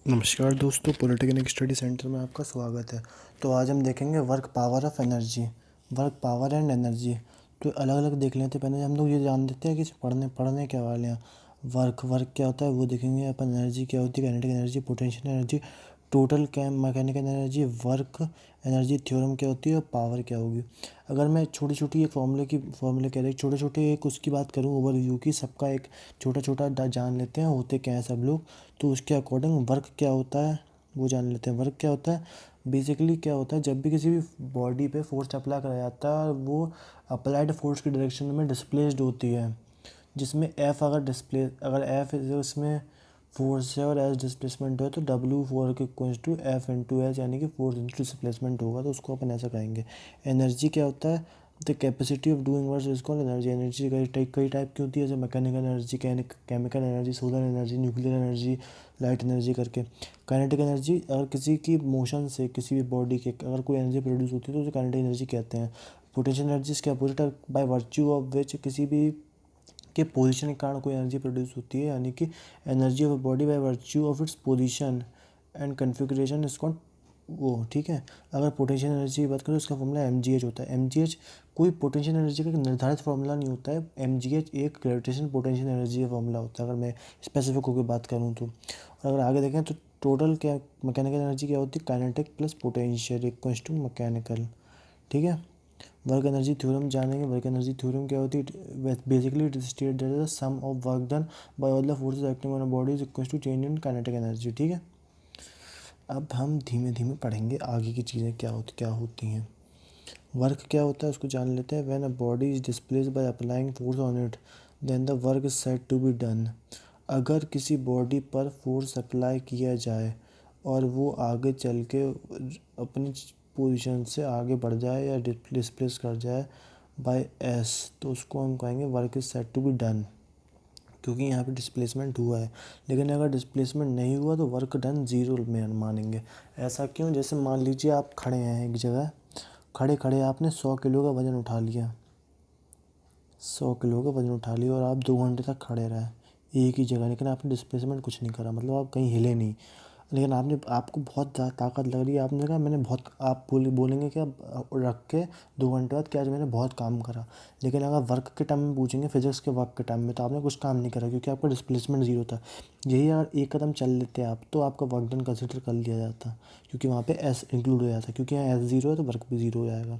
नमस्कार दोस्तों, polytechnic study centre में आपका स्वागत है। तो आज हम देखेंगे work power of energy, work power and energy. तो अलग अलग देख लेते हैं। पहले हम लोग ये जान लेते हैं कि पढ़ने क्या वाले हैं। वर्क वर्क क्या होता है वो देखेंगे अपन। एनर्जी क्या होती है, kinetic energy, potential energy, total mechanical energy, work energy theorem क्या होती है और पावर क्या होगी। अगर मैं छोटी छोटी एक फॉर्मूले कह रहे छोटे छोटे एक उसकी बात करूँ, ओवरव्यू की, सबका एक छोटा छोटा जान लेते हैं होते क्या हैं सब लोग। तो उसके अकॉर्डिंग वर्क क्या होता है वो जान लेते हैं। वर्क क्या होता है, बेसिकली क्या होता है, जब भी किसी भी बॉडी पे फोर्स अप्लाई करा जाता है वो अप्लाइड फोर्स की डायरेक्शन में डिस्प्लेस्ड होती है। जिसमें एफ अगर एफ इसमें फोर्स है और एस डिस्प्लेसमेंट है तो डब्ल्यू फोर के equals to F into S, यानी कि फोर्स इंटू डिस्प्लेसमेंट होगा। तो उसको अपन ऐसा कहेंगे। एनर्जी क्या होता है, the capacity of doing work is called energy. Energy कई टाइप की होती है, जैसे mechanical energy, chemical energy, solar energy, nuclear energy, light energy करके। काइनेटिक एनर्जी, अगर किसी की मोशन से किसी भी बॉडी के अगर कोई एनर्जी प्रोड्यूस होती है तो उसे काइनेटिक एनर्जी कहते हैं। पोटेंशियल एनर्जी इसके अपोजिट है, बाय वर्च्यू ऑफ विच किसी भी के पोजीशन के कारण कोई एनर्जी प्रोड्यूस होती है, यानी कि energy of body by virtue of its position and configuration इसको वो ठीक है। अगर पोटेंशियल एनर्जी की बात करें तो उसका फॉर्मूला एम जी एच होता है। एम जी एच कोई पोटेंशियल एनर्जी का एक निर्धारित फॉर्मूला नहीं होता है। एम जी एच एक ग्रेविटेशन पोटेंशियल एनर्जी का फॉर्मूला होता है, अगर मैं स्पेसिफिक होकर बात करूँ तो। और अगर आगे देखें तो टोटल क्या मैकेनिकल एनर्जी क्या होती है, kinetic plus potential equals to mechanical. ठीक है। वर्क एनर्जी थ्योरम जानेंगे। वर्क एनर्जी थ्योरम क्या होती है, basically it state that the sum of work done by all the forces acting on a body is equal to change in kinetic energy. ठीक है। अब हम धीमे धीमे पढ़ेंगे आगे की चीज़ें क्या होती हैं। वर्क क्या होता है उसको जान लेते हैं। When a body is displaced by applying force on it then the work is said to be done. अगर किसी बॉडी पर फोर्स अप्लाई किया जाए और वो आगे चल के अपनी पोजीशन से आगे बढ़ जाए या डिस्प्लेस कर जाए बाय एस, तो उसको हम कहेंगे work is said to be done, क्योंकि यहाँ पे डिस्प्लेसमेंट हुआ है। लेकिन अगर डिस्प्लेसमेंट नहीं हुआ तो वर्क डन ज़ीरो में मानेंगे। ऐसा क्यों, जैसे मान लीजिए आप खड़े हैं एक जगह, खड़े खड़े आपने 100 किलो का वज़न उठा लिया, 100 किलो का वज़न उठा लिया और आप 2 घंटे तक खड़े रहे एक ही जगह, लेकिन आपने डिस्प्लेसमेंट कुछ नहीं करा, मतलब आप कहीं हिले नहीं। लेकिन आपको बहुत ज़्यादा ताकत लग रही है, आपने कहा मैंने बहुत, आप बोलेंगे कि अब रख के 2 घंटे बाद कि आज मैंने बहुत काम करा। लेकिन अगर वर्क के टाइम में पूछेंगे, फिजिक्स के वर्क के टाइम में, तो आपने कुछ काम नहीं करा क्योंकि आपका डिस्प्लेसमेंट ज़ीरो था। यही अगर एक कदम चल लेते आप तो आपका वर्क डन कंसिडर कर लिया जाता, क्योंकि वहाँ पे एस इंक्लूड हो जाता, क्योंकि यहाँ एस ज़ीरो है तो वर्क भी ज़ीरो हो जाएगा।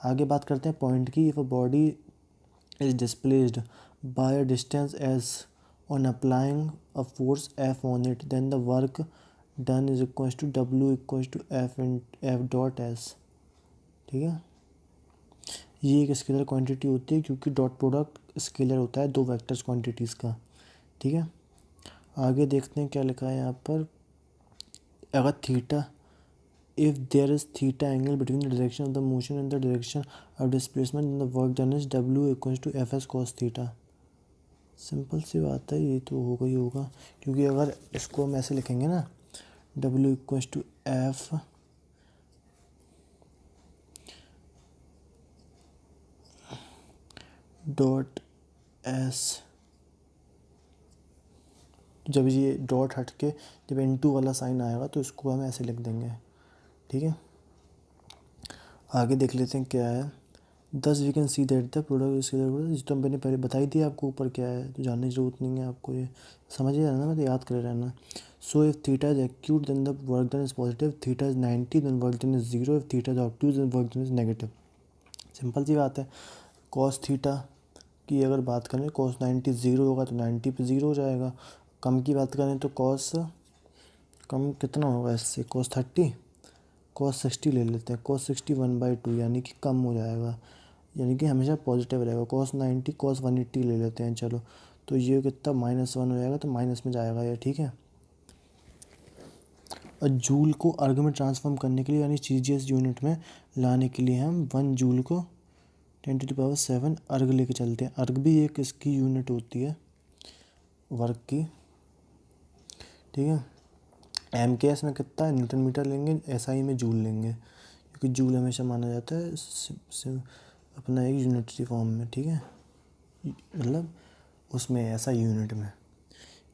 आगे बात करते हैं पॉइंट की। If a body is displaced by a distance s on applying a force F on it, then the work done is equals to W equals to F dot S। ठीक है। ये एक स्केलर क्वांटिटी होती है क्योंकि dot product scalar होता है दो वेक्टर्स क्वांटिटीज़ का। ठीक है। आगे देखते हैं क्या लिखा है यहाँ पर। अगर theta, if there is theta angle between the direction of the motion and the direction of displacement, then the work done is W equals to Fs cos theta। Simple सी बात है, ये तो होगा ही होगा, क्योंकि अगर इसको हम ऐसे लिखेंगे ना, W equals to F dot S, जब ये डॉट हट के जब इनटू वाला साइन आएगा तो इसको हम ऐसे लिख देंगे। ठीक है। आगे देख लेते हैं क्या है। Thus we can see that the product scalar, तो मैंने पहले बताई थी आपको ऊपर क्या है, तो जानने की जरूरत नहीं है आपको, ये समझ ही रहना, मतलब याद करे रहना। So if theta is acute then the work done is positive, theta is 90 then work done is zero, if theta is obtuse then work done is negative. Simple सी बात है। कॉस थीटा की अगर बात करें, कॉस 90 ज़ीरो होगा तो 90 पे ज़ीरो हो जाएगा। कम की बात करें तो कॉस कम कितना होगा इससे, कॉस 30, कॉस 60 ले लेते हैं, कॉस 60 1/2 यानी कि कम हो जाएगा, यानी कि हमेशा पॉजिटिव रहेगा। कॉस 90 कॉस 180 ले लेते हैं, चलो तो ये कितना -1 हो जाएगा, तो माइनस में जाएगा ये। ठीक है। और जूल को अर्ग में ट्रांसफॉर्म करने के लिए, यानी सीजीएस यूनिट में लाने के लिए हम 1 जूल को 10⁻7 अर्ग लेके चलते हैं। अर्ग भी एक इसकी यूनिट होती है वर्क की। ठीक है। एम के एस में कितना है, न्यूटन मीटर लेंगे, एसआई में जूल लेंगे, क्योंकि जूल हमेशा माना जाता है अपना एक यूनिटरी फॉर्म में। ठीक है, मतलब उसमें ऐसा यूनिट में।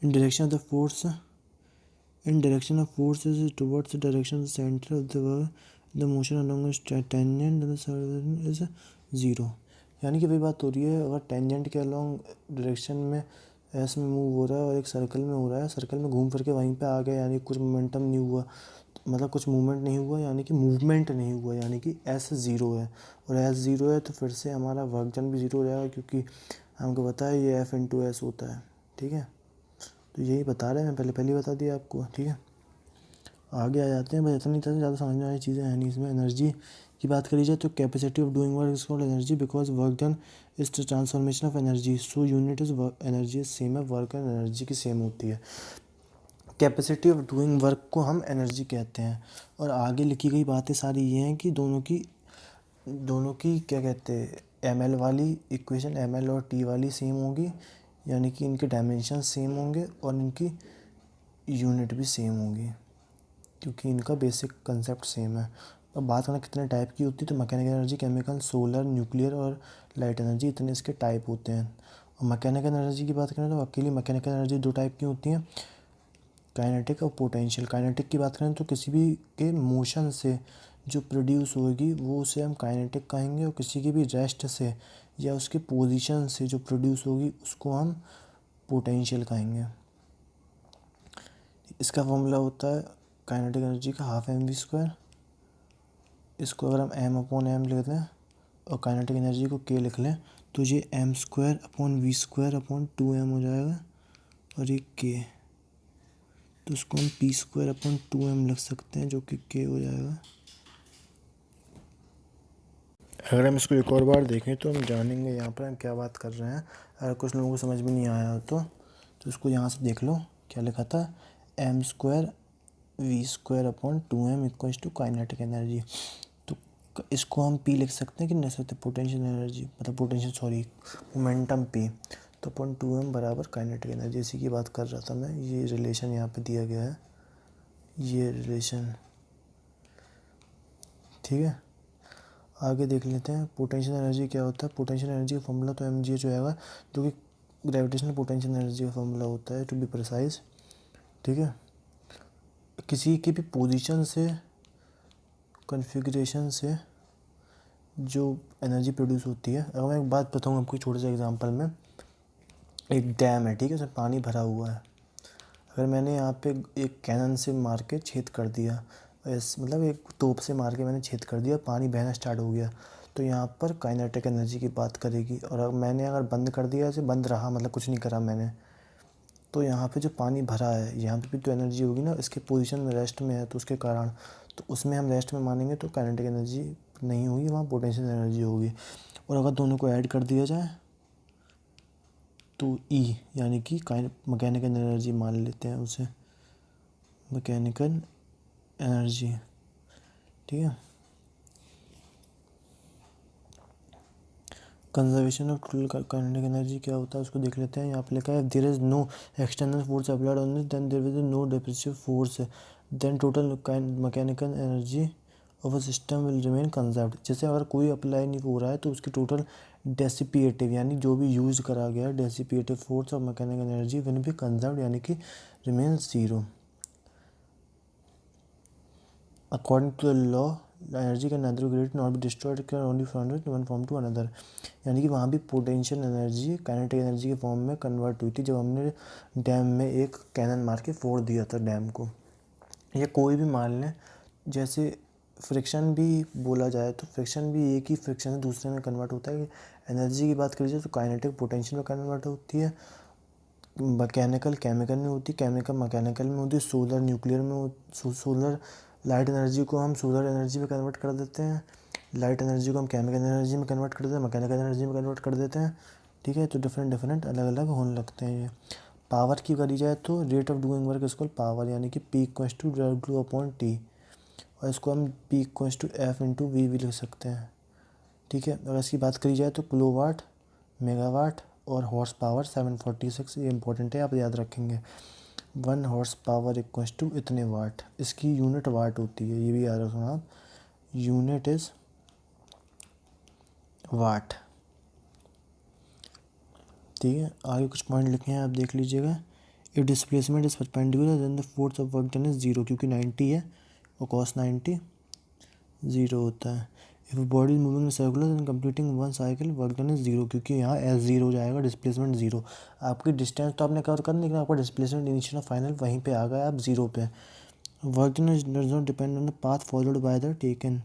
इन direction of the force in direction of force is towards the direction centre of the motion along tangent is zero. यानी कि वही बात हो रही है, अगर टेंजेंट के अलोंग डायरेक्शन में एस में मूव हो रहा है और एक सर्कल में हो रहा है, सर्कल में घूम फिर के वहीं पे आ गया, यानी कुछ मोमेंटम नहीं हुआ, मतलब कुछ मूवमेंट नहीं हुआ, यानी कि मूवमेंट नहीं हुआ, यानी कि एस ज़ीरो है। और एस ज़ीरो है तो फिर से हमारा वर्क डन भी ज़ीरो हो जाएगा, क्योंकि हमको पता है ये एफ इंटू एस होता है। ठीक है, तो यही बता रहे हैं, मैं पहले ही बता दिया आपको। ठीक है, आगे आ जाते हैं, बस इतनी तरह ज़्यादा समझने वाली चीज़ें हैं नहीं इसमें। एनर्जी की बात करी जाए तो capacity of doing work is called energy because work done is the transformation of energy. So unit is energy same है, वर्क एंड एनर्जी की सेम होती है। कैपेसिटी ऑफ डूइंग वर्क को हम एनर्जी कहते हैं। और आगे लिखी गई बातें सारी ये हैं कि दोनों की क्या कहते हैं, एम एल वाली इक्वेशन एम एल और टी वाली सेम होगी, यानी कि इनके डायमेंशन सेम होंगे और इनकी यूनिट भी सेम होगी, क्योंकि इनका बेसिक कंसेप्ट सेम है। अब बात करना कितने टाइप की होती है, तो mechanical energy, chemical, solar, nuclear और लाइट एनर्जी, इतने इसके टाइप होते हैं। और मैकेनिकल एनर्जी की बात करें तो अकेली मैकेनिकल एनर्जी दो टाइप की होती हैं, काइनेटिक और पोटेंशियल। काइनेटिक की बात करें तो किसी भी के मोशन से जो प्रोड्यूस होगी वो उसे हम काइनेटिक कहेंगे, और किसी की भी रेस्ट से या उसके पोजीशन से जो प्रोड्यूस होगी उसको हम पोटेंशियल कहेंगे। इसका फॉर्मूला होता है काइनेटिक एनर्जी का हाफ एम वी स्क्वायर। इसको अगर हम एम अपॉन एम लिख दें और काइनेटिक एनर्जी को के लिख लें तो ये m square upon v square upon 2m हो जाएगा, और ये के, तो इसको हम पी स्क्वायर अपॉन 2m लिख सकते हैं, जो कि के हो जाएगा। अगर हम इसको एक और बार देखें तो हम जानेंगे यहाँ पर हम क्या बात कर रहे हैं। अगर कुछ लोगों को समझ में नहीं आया हो तो इसको यहाँ से देख लो, क्या लिखा था, m square v square upon 2m equals to kinetic energy. तो इसको हम पी लिख सकते हैं कि नहीं लिख सकते, पोटेंशियल एनर्जी, मतलब मोमेंटम पी, तो अपॉन 2m बराबर काइनेटिक एनर्जी। इसी की बात कर रहा था मैं, ये रिलेशन यहाँ पे दिया गया है, ये रिलेशन। ठीक है, आगे देख लेते हैं पोटेंशियल एनर्जी क्या होता है। पोटेंशियल एनर्जी का फॉर्मूला तो एम जी एच होगा, जो कि ग्रेविटेशनल पोटेंशियल एनर्जी का फॉर्मूला होता है, टू बी प्रिसाइज। ठीक है, किसी की भी पोजीशन से, कॉन्फ़िगरेशन से जो एनर्जी प्रोड्यूस होती है। अगर मैं एक बात बताऊँ आपको छोटे से एग्जांपल में, एक डैम है, ठीक है, उसमें पानी भरा हुआ है। अगर मैंने यहाँ पे एक कैनन से मार के छेद कर दिया, मतलब एक तोप से मार के मैंने छेद कर दिया, पानी बहना स्टार्ट हो गया, तो यहाँ पर काइनेटिक एनर्जी की बात करेगी। और अगर बंद कर दिया, ऐसे बंद रहा, मतलब कुछ नहीं करा मैंने, तो यहाँ पे जो पानी भरा है यहाँ पे भी तो एनर्जी होगी ना, इसके पोजीशन में रेस्ट में है तो उसके कारण, तो उसमें हम रेस्ट में मानेंगे तो काइनेटिक एनर्जी नहीं होगी, वहाँ पोटेंशियल एनर्जी होगी। और अगर दोनों को ऐड कर दिया जाए तो ई, यानी कि मैकेनिकल एनर्जी मान लेते हैं उसे, मैकेनिकल एनर्जी। ठीक है, conservation of total kinetic energy क्या होता है उसको देख लेते हैं। यहाँ पे लिखा है there is no external force applied on it then there is no depressive force then total mechanical energy of a system will remain conserved. जैसे अगर कोई अप्लाई नहीं हो रहा है तो उसकी टोटल डेसिपिएटिव, यानी जो भी यूज करा गया dissipative force of mechanical energy will be conserved, यानी कि remain zero. According to the law energy can neither create nor be destroyed, can only from one form to another। यानी कि वहाँ भी पोटेंशियल एनर्जी काइनेटिक एनर्जी के form में convert हुई थी जब हमने डैम में एक कैनन मार के फोड़ दिया था डैम को। या कोई भी मान लें, जैसे फ्रिक्शन भी बोला जाए तो फ्रिक्शन भी एक ही फ्रिक्शन से दूसरे में कन्वर्ट होता है। एनर्जी की बात करी जाए तो काइनेटिक पोटेंशियल में कन्वर्ट होती है, मैकेनिकल केमिकल में होती है, केमिकल मैकेनिकल में होती है, सोलर न्यूक्लियर में सोलर लाइट एनर्जी को हम सोलर एनर्जी में कन्वर्ट कर देते हैं, लाइट एनर्जी को हम केमिकल एनर्जी में कन्वर्ट कर देते हैं, मैकेनिकल एनर्जी में कन्वर्ट कर देते हैं। ठीक है, तो डिफरेंट अलग अलग होने लगते हैं ये। पावर की करी जाए तो रेट ऑफ डूइंग वर्क इसको पावर, यानी कि P equals to W upon T, और इसको हम P equals to F into V भी लिख सकते हैं। ठीक है, अगर इसकी बात करी जाए तो किलोवाट, मेगावाट और हॉर्स पावर 746, ये इंपॉर्टेंट है, आप याद रखेंगे। 1 हॉर्स पावर इक्वल्स टू इतने वाट, इसकी यूनिट वाट होती है, ये भी याद रखना आप, यूनिट इज़ वाट। ठीक है, आगे कुछ पॉइंट लिखे हैं आप देख लीजिएगा। If displacement is perpendicular then the force of work done is zero, क्योंकि 90 है और cos 90 ज़ीरो होता है। If body is moving circular then completing one cycle work done is zero, क्योंकि यहाँ एस जीरो हो जाएगा, डिस्प्लेसमेंट जीरो। आपकी डिस्टेंस तो आपने कवर कर, लेकिन आपका डिस्प्लेसमेंट इनिशियल और फाइनल वहीं पे आ गया, आप जीरो पे। Work done does not depend on the path followed by the taken,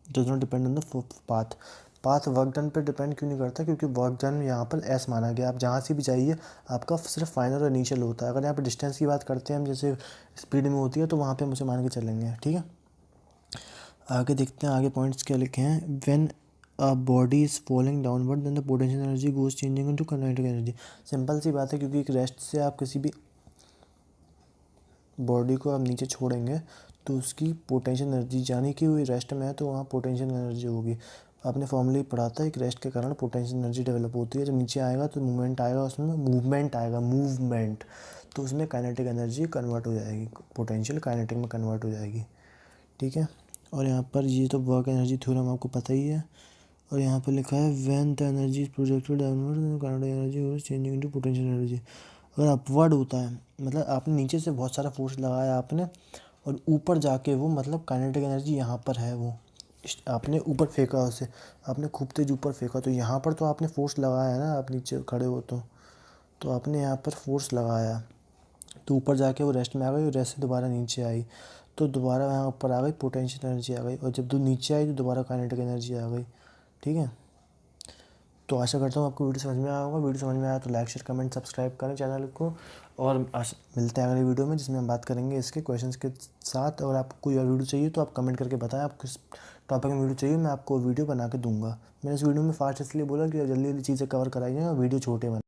does not depend on the path. Path work done पर डिपेंड क्यों नहीं करता, क्योंकि वर्क डन यहाँ पर एस माना गया। आप जहाँ से भी जाइए आपका सिर्फ फाइनल और इनिशियल होता है। अगर यहाँ पर डिस्टेंस की बात करते हैं हम, जैसे स्पीड में होती है, तो वहाँ पे हम उसे मान के चलेंगे, ठीक है। आगे देखते हैं, आगे पॉइंट्स क्या लिखे हैं। When a body is falling downward then the potential energy goes changing into kinetic energy. Simple सी बात है, क्योंकि एक रेस्ट से आप किसी भी बॉडी को आप नीचे छोड़ेंगे तो उसकी पोटेंशियल एनर्जी, यानी कि वो रेस्ट में है तो वहाँ पोटेंशियल एनर्जी होगी। आपने फॉर्मूला पढ़ा था, एक रेस्ट के कारण पोटेंशियल एनर्जी डेवलप होती है। जब नीचे आएगा तो मूवमेंट आएगा, उसमें मूवमेंट आएगा, मूवमेंट, तो उसमें काइनेटिक एनर्जी कन्वर्ट हो जाएगी, पोटेंशियल काइनेटिक में कन्वर्ट हो जाएगी, ठीक है। और यहाँ पर ये तो वर्क एनर्जी थ्योरम आपको पता ही है। और यहाँ पर लिखा है when the energy is projected downward kinetic energy is changing into potential energy. अगर अपवर्ड होता है, मतलब आपने नीचे से बहुत सारा फोर्स लगाया आपने, और ऊपर जाके वो, मतलब काइनेटिक एनर्जी यहाँ पर है, वो आपने ऊपर फेंका उसे, आपने खूब तेज ऊपर फेंका, तो यहाँ पर तो आपने फोर्स लगाया है ना, आप नीचे खड़े हो तो आपने यहाँ पर फोर्स लगाया, तो ऊपर जाके वो रेस्ट में आ गई, और रेस्ट से दोबारा नीचे आई, तो दोबारा यहाँ ऊपर आ गई, पोटेंशियल एनर्जी आ गई, और जब दो नीचे आई तो दोबारा काइनेटिक एनर्जी आ गई, ठीक है। तो आशा करता हूँ आपको वीडियो समझ में आया होगा। वीडियो समझ में आया तो लाइक शेयर कमेंट सब्सक्राइब करें चैनल को, और मिलते हैं अगले वीडियो में, जिसमें हम बात करेंगे इसके क्वेश्चंस के साथ। अगर आपको कोई और वीडियो चाहिए तो आप कमेंट करके बताएं आप किस टॉपिक में वीडियो चाहिए, मैं आपको वीडियो बना के दूंगा। मैंने इस वीडियो में फास्ट इसलिए बोला कि जल्दी जल्दी चीज़ें कवर कराई जाएँ और वीडियो छोटे बना।